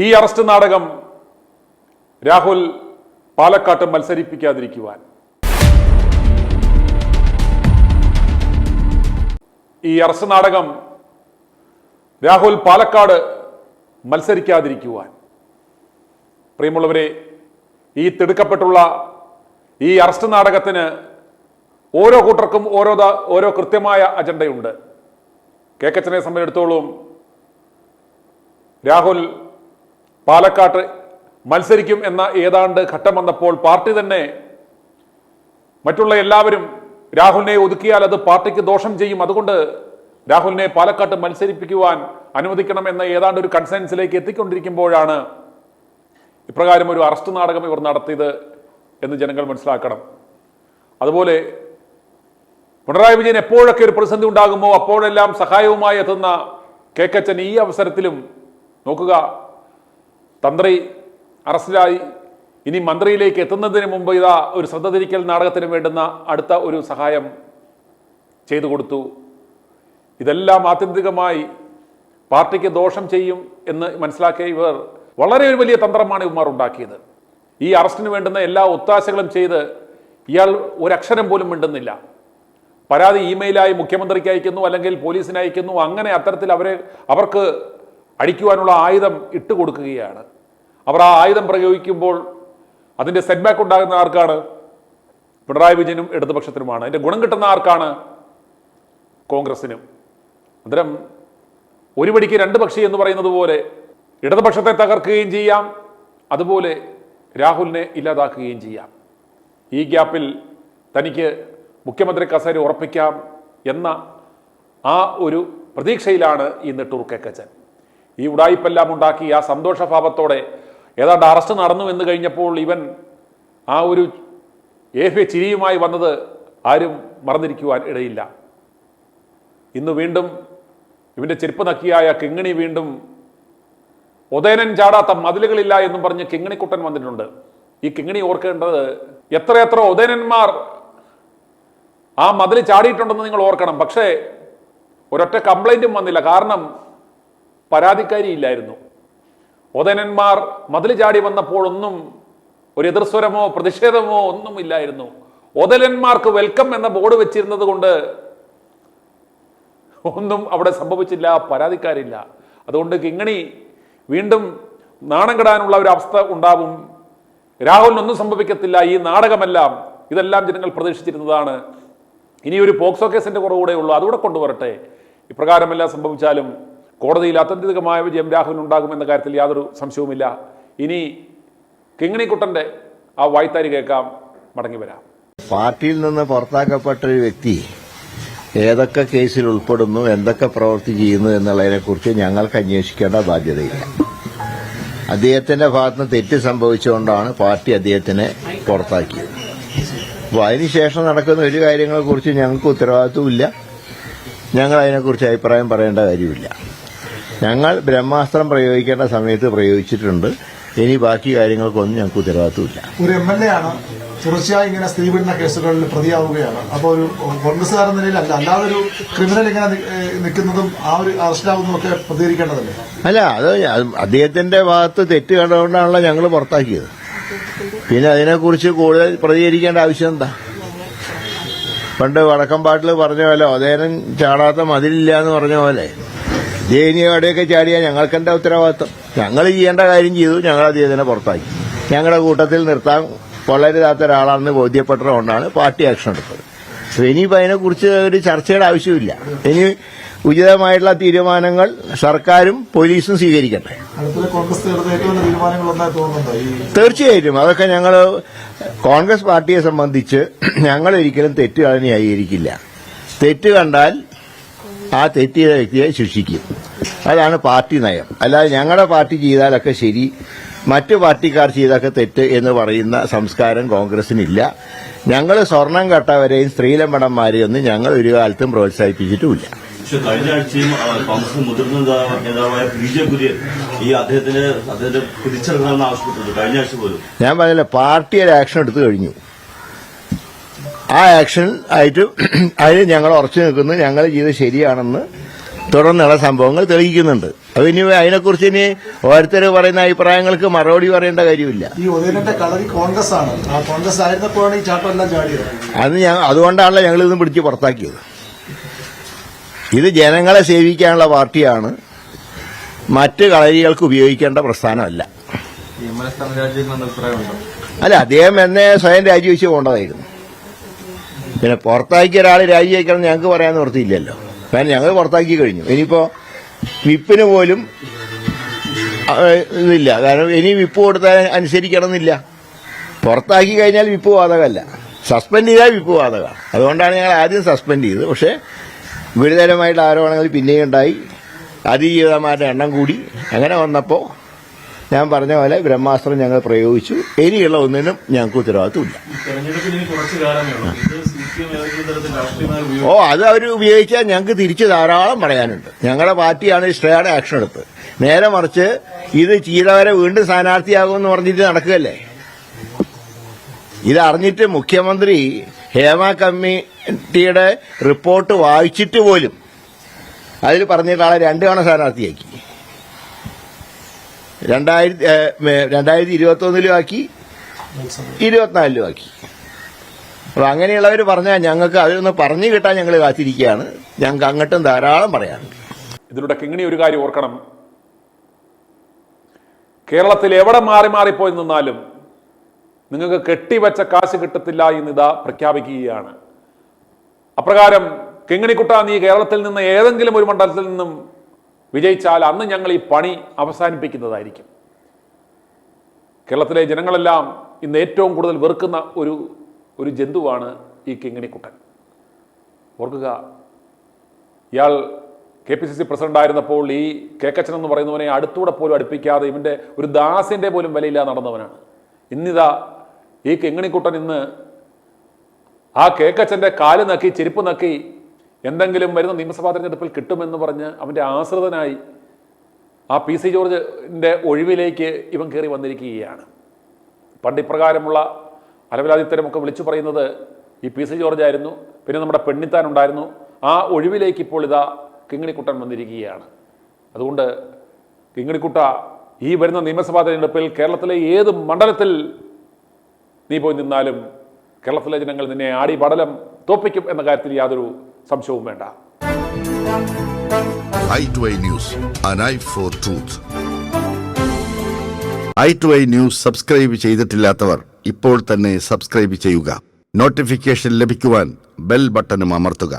ഈ അറസ്റ്റ് നാടകം രാഹുൽ പാലക്കാട്ട് മത്സരിപ്പിക്കാതിരിക്കുവാൻ, ഈ അറസ്റ്റ് നാടകം രാഹുൽ പാലക്കാട് മത്സരിക്കാതിരിക്കുവാൻ. പ്രിയമുള്ളവരെ, ഈ തിടുക്കപ്പെട്ടുള്ള ഈ അറസ്റ്റ് നാടകത്തിന് ഓരോ കൂട്ടർക്കും ഓരോ കൃത്യമായ അജണ്ടയുണ്ട്. കേക്കച്ചനെ സംബന്ധിച്ചിടത്തോളം രാഹുൽ പാലക്കാട്ട് മത്സരിക്കും എന്ന ഏതാണ്ട് ഘട്ടം വന്നപ്പോൾ പാർട്ടി തന്നെ മറ്റുള്ള എല്ലാവരും രാഹുലിനെ ഒതുക്കിയാൽ അത് പാർട്ടിക്ക് ദോഷം ചെയ്യും, അതുകൊണ്ട് രാഹുലിനെ പാലക്കാട്ട് മത്സരിപ്പിക്കുവാൻ അനുവദിക്കണം എന്ന ഏതാണ്ട് ഒരു കൺസെൻസിലേക്ക് എത്തിക്കൊണ്ടിരിക്കുമ്പോഴാണ് ഇപ്രകാരം ഒരു അറസ്റ്റ് നാടകം ഇവർ നടത്തിയത് എന്ന് ജനങ്ങൾ മനസ്സിലാക്കണം. അതുപോലെ പിണറായി വിജയൻ എപ്പോഴൊക്കെ ഒരു പ്രതിസന്ധി ഉണ്ടാകുമോ അപ്പോഴെല്ലാം സഹായവുമായി എത്തുന്ന കേക്കച്ചൻ ഈ അവസരത്തിലും നോക്കുക, തന്ത്രി അറസ്റ്റിലായി, ഇനി മന്ത്രിയിലേക്ക് എത്തുന്നതിന് മുമ്പ് ഇതാ ഒരു ശ്രദ്ധ തിരിക്കൽ നാടകത്തിന് വേണ്ടുന്ന അടുത്ത ഒരു സഹായം ചെയ്തു കൊടുത്തു. ഇതെല്ലാം ആത്യന്തികമായി പാർട്ടിക്ക് ദോഷം ചെയ്യും എന്ന് മനസ്സിലാക്കിയ ഇവർ വളരെ ഒരു വലിയ തന്ത്രമാണ് ഇവന്മാർ ഉണ്ടാക്കിയത്. ഈ അറസ്റ്റിന് വേണ്ടുന്ന എല്ലാ ഒത്താശകളും ചെയ്ത് ഇയാൾ ഒരക്ഷരം പോലും മിണ്ടുന്നില്ല. പരാതി ഇമെയിലായി മുഖ്യമന്ത്രിക്ക് അയക്കുന്നു, അല്ലെങ്കിൽ പോലീസിന് അയക്കുന്നു. അങ്ങനെ അത്തരത്തിൽ അവർക്ക് അടിക്കുവാനുള്ള ആയുധം ഇട്ടുകൊടുക്കുകയാണ്. അവർ ആ ആയുധം പ്രയോഗിക്കുമ്പോൾ അതിൻ്റെ സെറ്റ്ബാക്ക് ഉണ്ടാകുന്ന ആർക്കാണ്? പിണറായി വിജയനും ഇടതുപക്ഷത്തിനുമാണ്. അതിൻ്റെ ഗുണം കിട്ടുന്ന ആർക്കാണ്? കോൺഗ്രസിനും. അന്നേരം ഒരു പടിക്ക് രണ്ട് പക്ഷി എന്ന് പറയുന്നത് പോലെ ഇടതുപക്ഷത്തെ തകർക്കുകയും ചെയ്യാം, അതുപോലെ രാഹുലിനെ ഇല്ലാതാക്കുകയും ചെയ്യാം. ഈ ഗ്യാപ്പിൽ തനിക്ക് മുഖ്യമന്ത്രി കസേര ഉറപ്പിക്കാം എന്ന ആ ഒരു പ്രതീക്ഷയിലാണ് ഈ നെട്ടൂർ കേക്കച്ചൻ. ഈ ഉടായിപ്പെല്ലാം ഉണ്ടാക്കി ആ സന്തോഷഭാവത്തോടെ ഏതാണ്ട് അറസ്റ്റ് നടന്നു എന്ന് കഴിഞ്ഞപ്പോൾ ഇവൻ ആ ഒരു ചിരിയുമായി വന്നത് ആരും മറന്നിരിക്കുവാൻ ഇടയില്ല. ഇന്ന് വീണ്ടും ഇവന്റെ ചെരുപ്പ് നക്കിയായ കിങ്ങിണി വീണ്ടും ഉദയനൻ ചാടാത്ത മതിലുകളില്ല എന്നും പറഞ്ഞ് കിങ്ങിണിക്കുട്ടൻ വന്നിട്ടുണ്ട്. ഈ കിങ്ങിണി ഓർക്കേണ്ടത് എത്രയെത്ര ഉദയനന്മാർ ആ മതിൽ ചാടിയിട്ടുണ്ടെന്ന് നിങ്ങൾ ഓർക്കണം. പക്ഷേ ഒരൊറ്റ കംപ്ലൈന്റും വന്നില്ല, കാരണം പരാതിക്കാരിയില്ലായിരുന്നു. ഉദയനന്മാർ മതിൽ ചാടി വന്നപ്പോഴൊന്നും ഒരു എതിർസ്വരമോ പ്രതിഷേധമോ ഒന്നും ഇല്ലായിരുന്നു. ഉദയനന്മാർക്ക് വെൽക്കം എന്ന ബോർഡ് വെച്ചിരുന്നത് കൊണ്ട് ഒന്നും അവിടെ സംഭവിച്ചില്ല, പരാതിക്കാരില്ല. അതുകൊണ്ട് കിങ്ങിണി വീണ്ടും നാണം കെടാനുള്ള ഒരു അവസ്ഥ ഉണ്ടാവും. രാഹുലിനൊന്നും സംഭവിക്കത്തില്ല. ഈ നാടകമെല്ലാം ഇതെല്ലാം ജനങ്ങൾ പ്രതീക്ഷിച്ചിരുന്നതാണ്. ഇനി ഒരു പോക്സോ കേസിന്റെ കുറവുകൂടെ ഉള്ളൂ, അതുകൂടെ കൊണ്ടുവരട്ടെ. ഇപ്രകാരമെല്ലാം സംഭവിച്ചാലും കോടതിയിൽ ആത്യന്തികമായ വിജയം രാഹുലിനുണ്ടാകുമെന്ന കാര്യത്തിൽ യാതൊരു സംശയവുമില്ല. ഇനി കിങ്ങിണിക്കുട്ടന്റെ ആ വായ്ത്താരി കേൾക്കാം, മടങ്ങി വരാം. പാർട്ടിയിൽ നിന്ന് പുറത്താക്കപ്പെട്ട ഒരു വ്യക്തി ഏതൊക്കെ കേസിൽ ഉൾപ്പെടുന്നു, എന്തൊക്കെ പ്രവൃത്തി ചെയ്യുന്നു എന്നുള്ളതിനെക്കുറിച്ച് ഞങ്ങൾക്ക് അന്വേഷിക്കേണ്ട ബാധ്യതയില്ല. അദ്ദേഹത്തിന്റെ ഭാഗത്തുനിന്ന് തെറ്റ് സംഭവിച്ചുകൊണ്ടാണ് പാർട്ടി അദ്ദേഹത്തിനെ പുറത്താക്കിയത്. അപ്പോൾ അതിനുശേഷം നടക്കുന്ന ഒരു കാര്യങ്ങളെക്കുറിച്ച് ഞങ്ങൾക്ക് ഉത്തരവാദിത്വമില്ല. ഞങ്ങൾ അതിനെക്കുറിച്ച് അഭിപ്രായം പറയേണ്ട കാര്യമില്ല. ഞങ്ങൾ ബ്രഹ്മാസ്ത്രം പ്രയോഗിക്കേണ്ട സമയത്ത് പ്രയോഗിച്ചിട്ടുണ്ട്. ഇനി ബാക്കി കാര്യങ്ങൾക്കൊന്നും ഞങ്ങൾക്ക് ഉത്തരവാദിത്വമില്ല. ഒരു MLA ആണ്, തുടർച്ചയായി ഇങ്ങനെ സ്ത്രീപീഡന കേസുകളിൽ പ്രതിയാവുകയാണ്. അപ്പോൾ ഒരു കോൺഗ്രസ്സുകാരൻ നിലയിലല്ല, അല്ലാതെ ഒരു ക്രിമിനൽ ഇങ്ങനെ നിൽക്കുന്നതും ആ ഒരു അറസ്റ്റിലാവുന്നതും ഒക്കെ പ്രതികരിക്കേണ്ടതല്ലേ? അല്ല, അത് അദ്ദേഹത്തിന്റെ ഭാഗത്ത് തെറ്റ് കണ്ടുകൊണ്ടാണല്ലോ ഞങ്ങൾ പുറത്താക്കിയത്. പിന്നെ അതിനെക്കുറിച്ച് കൂടുതൽ പ്രതികരിക്കേണ്ട ആവശ്യം എന്താ? പണ്ട് വടക്കമ്പാട്ടിൽ പറഞ്ഞ പോലെ ഉദയനൻ ചാടാത്ത മതിലില്ല എന്ന് പറഞ്ഞ പോലെ ജയിനി അവിടെയൊക്കെ ചാടിയാൽ ഞങ്ങൾക്കെന്താ ഉത്തരവാദിത്വം? ഞങ്ങൾ ചെയ്യേണ്ട കാര്യം ചെയ്തു, ഞങ്ങൾ അദ്ദേഹത്തിനെ പുറത്താക്കി. ഞങ്ങളുടെ കൂട്ടത്തിൽ നിർത്താൻ കൊള്ളരുതാത്ത ഒരാളാണെന്ന് ബോധ്യപ്പെട്ടതുകൊണ്ടാണ് പാർട്ടി ആക്ഷൻ എടുത്തത്. ഇനിയിപ്പോൾ അതിനെക്കുറിച്ച് ഒരു ചർച്ചയുടെ ആവശ്യമില്ല. ഇനി ഉചിതമായിട്ടുള്ള തീരുമാനങ്ങൾ സർക്കാരും പോലീസും സ്വീകരിക്കട്ടെ. തീർച്ചയായിട്ടും അതൊക്കെ ഞങ്ങൾ കോൺഗ്രസ് പാർട്ടിയെ സംബന്ധിച്ച് ഞങ്ങൾ ഒരിക്കലും തെറ്റ് ന്യായീകരിക്കില്ല. തെറ്റ് കണ്ടാൽ ആ തെറ്റ് ചെയ്ത വ്യക്തിയെ ശിക്ഷിക്കും. അതാണ് പാർട്ടി നയം. അല്ലാതെ ഞങ്ങളുടെ പാർട്ടി ചെയ്താലൊക്കെ ശരി, മറ്റു പാർട്ടിക്കാർ ചെയ്തൊക്കെ തെറ്റ് എന്ന് പറയുന്ന സംസ്കാരം കോൺഗ്രസിനില്ല. ഞങ്ങൾ സ്വർണം കട്ടവരെയും സ്ത്രീലമ്പടന്മാരെയും ഒന്നും ഞങ്ങൾ ഒരു കാലത്തും പ്രോത്സാഹിപ്പിച്ചിട്ടുമില്ല. പക്ഷെ കഴിഞ്ഞ ആഴ്ചയും കോൺഗ്രസ് മുതിർന്ന നേതാവായ PJ കുര്യൻ ഈ അദ്ദേഹത്തിന്റെ തിരിച്ചറിയണമെന്ന് ആവശ്യപ്പെട്ടിട്ടുണ്ട്. കഴിഞ്ഞ ആഴ്ച പോലും ഞാൻ പറഞ്ഞില്ല, പാർട്ടി ഒരു ആക്ഷൻ എടുത്തു കഴിഞ്ഞു. ആ ആക്ഷൻ ആയിട്ട് അതിൽ ഞങ്ങൾ ഉറച്ചു നിൽക്കുന്നു. ഞങ്ങൾ ചെയ്ത് ശരിയാണെന്ന് തുടർന്നുള്ള സംഭവങ്ങൾ തെളിയിക്കുന്നുണ്ട്. അത് ഇനി അതിനെക്കുറിച്ച് ഇനി ഓരോരുത്തർ പറയുന്ന അഭിപ്രായങ്ങൾക്ക് മറുപടി പറയേണ്ട കാര്യമില്ല. ഈ ഉദയനന്റെ കളരി കോൺഗ്രസ് ആണ്. ആ കോൺഗ്രസ് ആയിരുന്നപ്പോഴാണ് ഈ ചാട്ടം എല്ലാം ചാടിയത്. അതുകൊണ്ടാണല്ലോ ഞങ്ങൾ ഇതൊന്നും പിടിച്ച് പുറത്താക്കിയത്. ഇത് ജനങ്ങളെ സേവിക്കാനുള്ള പാർട്ടിയാണ്, മറ്റ് കളരികൾക്ക് ഉപയോഗിക്കേണ്ട പ്രസ്ഥാനമല്ല. അല്ല, അദ്ദേഹം എന്നെ സ്വയം രാജിവെച്ച് പോകേണ്ടതായിരുന്നു. പിന്നെ പുറത്താക്കിയ ഒരാൾ രാജിവെക്കണം ഞങ്ങൾക്ക് പറയാൻ നിവൃത്തിയില്ലല്ലോ. കാരണം ഞങ്ങൾ പുറത്താക്കി കഴിഞ്ഞു. ഇനിയിപ്പോ വിപ്പിന് പോലും ഇതില്ല. കാരണം ഇനി വിപ്പ് കൊടുത്താൽ അനുസരിക്കണമെന്നില്ല. പുറത്താക്കി കഴിഞ്ഞാൽ വിപ്പ് ബാധകമല്ല, സസ്പെൻഡ് ചെയ്താൽ വിപ്പ് ബാധകമാണ്. അതുകൊണ്ടാണ് ഞങ്ങൾ ആദ്യം സസ്പെൻഡ് ചെയ്തത്. പക്ഷേ ഗുരുതരമായിട്ട് ആരോപണങ്ങൾ പിന്നെയും ഉണ്ടായി, അതിജീവിതന്മാരുടെ എണ്ണം കൂടി. അങ്ങനെ വന്നപ്പോൾ ഞാൻ പറഞ്ഞ പോലെ ബ്രഹ്മാസ്ത്രം ഞങ്ങൾ പ്രയോഗിച്ചു. ഇനിയുള്ള ഒന്നിനും ഞങ്ങൾക്ക് ഉത്തരവാദിത്വമില്ല. അത് അവർ ഉപയോഗിച്ചാൽ ഞങ്ങൾക്ക് തിരിച്ച് ധാരാളം പറയാനുണ്ട്. ഞങ്ങളുടെ പാർട്ടിയാണ് ഇഷ്ടമാണ് ആക്ഷൻ എടുത്ത്. നേരെ മറിച്ച് ഇത് ചെയ്തവരെ വീണ്ടും സ്ഥാനാർത്ഥിയാകുമെന്ന് പറഞ്ഞിട്ട് നടക്കുകയല്ലേ. ഇതറിഞ്ഞിട്ട് മുഖ്യമന്ത്രി ഹേമ കമ്മിറ്റിയുടെ റിപ്പോർട്ട് വായിച്ചിട്ട് പോലും അതിൽ പറഞ്ഞിട്ട് ആളെ 2 തവണ സ്ഥാനാർത്ഥിയാക്കി. 2021 ആക്കി, 24 ആക്കി. അപ്പൊ അങ്ങനെയുള്ളവർ പറഞ്ഞാൽ ഞങ്ങൾക്ക് അതിലൊന്ന് പറഞ്ഞു കിട്ടാൻ ഞങ്ങൾ കാത്തിരിക്കുകയാണ്. ഞങ്ങൾക്ക് അങ്ങോട്ടും ധാരാളം പറയാനുണ്ട്. ഇതിലൂടെ കിങ്ങിണി ഒരു കാര്യം ഓർക്കണം, കേരളത്തിൽ എവിടെ മാറി മാറിപ്പോയി നിന്നാലും നിങ്ങൾക്ക് കെട്ടിവെച്ച കാശ് കിട്ടത്തില്ല എന്നിതാ പ്രഖ്യാപിക്കുകയാണ്. അപ്രകാരം കിങ്ങിണിക്കുട്ട, നീ കേരളത്തിൽ നിന്ന് ഏതെങ്കിലും ഒരു മണ്ഡലത്തിൽ നിന്നും വിജയിച്ചാൽ അന്ന് ഞങ്ങൾ ഈ പണി അവസാനിപ്പിക്കുന്നതായിരിക്കും. കേരളത്തിലെ ജനങ്ങളെല്ലാം ഇന്ന് ഏറ്റവും കൂടുതൽ വെറുക്കുന്ന ഒരു ജന്തുവാണ് ഈ കിങ്ങിണിക്കുട്ടൻ. ഓർക്കുക, ഇയാൾ KPCC പ്രസിഡന്റായിരുന്നപ്പോൾ ഈ കേക്കച്ചൻ എന്ന് പറയുന്നവനെ അടുത്തൂടെ പോലും അടുപ്പിക്കാതെ ഇവന്റെ ഒരു ദാസിന്റെ പോലും വിലയില്ലാതെ നടന്നവനാണ്. ഇന്നിതാ ഈ കിങ്ങിണിക്കുട്ടൻ ഇന്ന് ആ കേക്കച്ചന്റെ കാല് നക്കി, ചെരുപ്പ് നക്കി, എന്തെങ്കിലും വരുന്ന നിയമസഭാ തെരഞ്ഞെടുപ്പിൽ കിട്ടുമെന്ന് പറഞ്ഞ് അവന്റെ ആശ്രിതനായി ആ PC ജോർജിന്റെ ഒഴിവിലേക്ക് ഇവൻ കയറി വന്നിരിക്കുകയാണ്. പണ്ട് ഇപ്രകാരമുള്ള അലവലാതിത്തരമൊക്കെ വിളിച്ചു പറയുന്നത് ഈ PC ജോർജ് ആയിരുന്നു. പിന്നെ നമ്മുടെ പെണ്ണിത്താൻ ഉണ്ടായിരുന്നു. ആ ഒഴിവിലേക്ക് ഇപ്പോൾ ഇതാ കിങ്ങിണിക്കുട്ടൻ വന്നിരിക്കുകയാണ്. അതുകൊണ്ട് കിങ്ങിണിക്കുട്ട, ഈ വരുന്ന നിയമസഭാ തെരഞ്ഞെടുപ്പിൽ കേരളത്തിലെ ഏത് മണ്ഡലത്തിൽ നീ പോയി നിന്നാലും കേരളത്തിലെ ജനങ്ങൾ നിന്നെ ആടി പടലം തോപ്പിക്കും എന്ന കാര്യത്തിൽ യാതൊരു സംശയവും വേണ്ട. i2i News, an eye for truth. i2i News subscribe ചെയ്തിട്ടില്ലാത്തവർ ഇപ്പോൾ തന്നെ സബ്സ്ക്രൈബ് ചെയ്യുക. നോട്ടിഫിക്കേഷൻ ലഭിക്കുവാൻ ബെൽ ബട്ടണും അമർത്തുക.